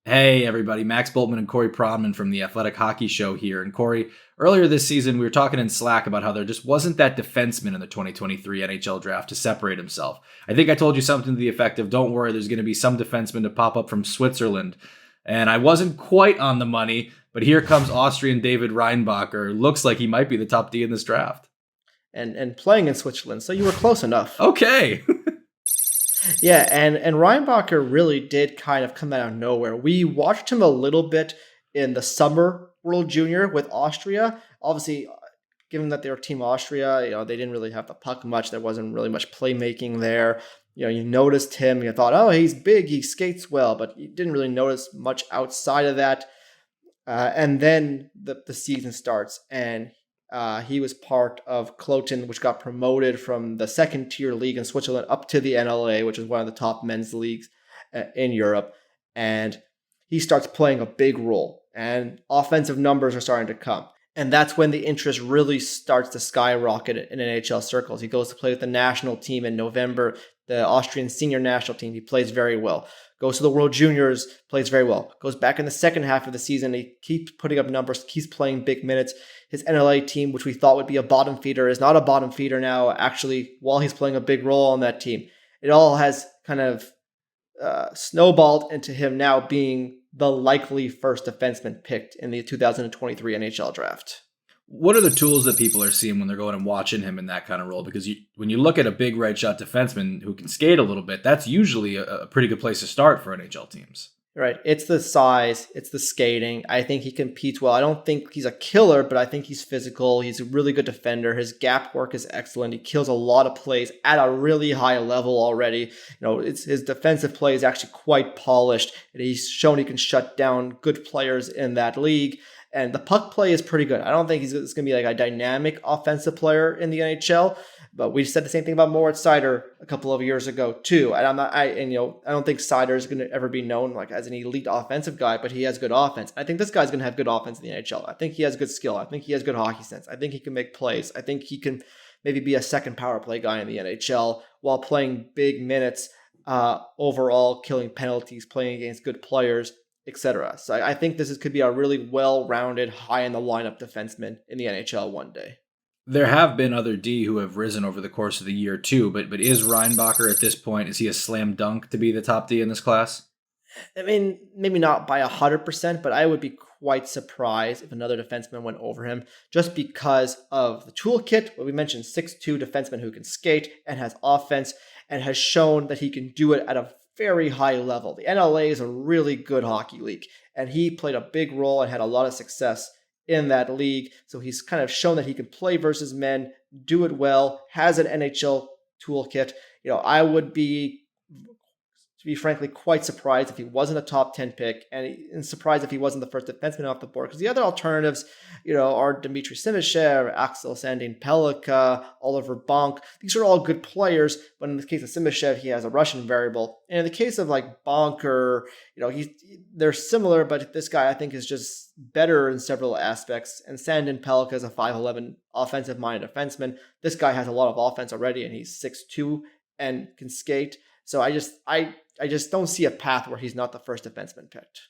Hey everybody, Max Bultman and Corey Pronman from the Athletic Hockey Show here. And Corey, earlier this season we were talking in Slack about how there just wasn't that defenseman in the 2023 NHL draft to separate himself. I think I told you something to the effect of, don't worry, there's going to be some defenseman to pop up from Switzerland. And I wasn't quite on the money, but here comes Austrian David Reinbacher. Looks like he might be the top D in this draft. And playing in Switzerland, so you were close enough. Okay. Yeah, and Reinbacher really did kind of come out of nowhere. We watched him a little bit in the Summer World Junior with Austria. Obviously, given that they were Team Austria, they didn't really have the puck much. There wasn't really much playmaking there. You noticed him. You thought, oh, he's big, he skates well, but you didn't really notice much outside of that. And then the season starts, and he was part of Cloton, which got promoted from the second tier league in Switzerland up to the NLA, which is one of the top men's leagues in Europe. And he starts playing a big role, and offensive numbers are starting to come. And that's when the interest really starts to skyrocket in NHL circles. He goes to play with the national team in November, the Austrian senior national team. He plays very well. Goes to the World Juniors, plays very well. Goes back in the second half of the season. He keeps putting up numbers, keeps playing big minutes. His NLA team, which we thought would be a bottom feeder, is not a bottom feeder now, actually, while he's playing a big role on that team. It all has kind of snowballed into him now being the likely first defenseman picked in the 2023 NHL draft. What are the tools that people are seeing when they're going and watching him in that kind of role? Because when you look at a big red shot defenseman who can skate a little bit, that's usually a pretty good place to start for NHL teams. Right. It's the size. It's the skating. I think he competes well. I don't think he's a killer, but I think he's physical. He's a really good defender. His gap work is excellent. He kills a lot of plays at a really high level already. His defensive play is actually quite polished. And he's shown he can shut down good players in that league. And the puck play is pretty good. I don't think he's going to be like a dynamic offensive player in the NHL. But we said the same thing about Moritz Seider a couple of years ago too. And I don't think Seider is going to ever be known like as an elite offensive guy, but he has good offense. I think this guy's going to have good offense in the NHL. I think he has good skill. I think he has good hockey sense. I think he can make plays. I think he can maybe be a second power play guy in the NHL while playing big minutes, overall killing penalties, playing against good players, etc. So I think could be a really well-rounded, high in the lineup defenseman in the NHL one day. There have been other D who have risen over the course of the year too, but is Reinbacher at this point, is he a slam dunk to be the top D in this class? I mean, maybe not by 100%, but I would be quite surprised if another defenseman went over him just because of the toolkit. What we mentioned, 6'2" defenseman who can skate and has offense and has shown that he can do it at a very high level. The NLA is a really good hockey league, and he played a big role and had a lot of success in that league. So he's kind of shown that he can play versus men, do it well, has an NHL toolkit. I would be, to be frankly, quite surprised if he wasn't a top 10 pick, and surprised if he wasn't the first defenseman off the board, because the other alternatives, are Dmitry Simashev, Axel Sandin Pellikka, Oliver Bonk. These are all good players, but in the case of Simashev, he has a Russian variable. And in the case of like Bonker, they're similar, but this guy I think is just better in several aspects. And Sandin Pellikka is a 5'11" offensive-minded defenseman. This guy has a lot of offense already, and he's 6'2" and can skate. So I just don't see a path where he's not the first defenseman picked.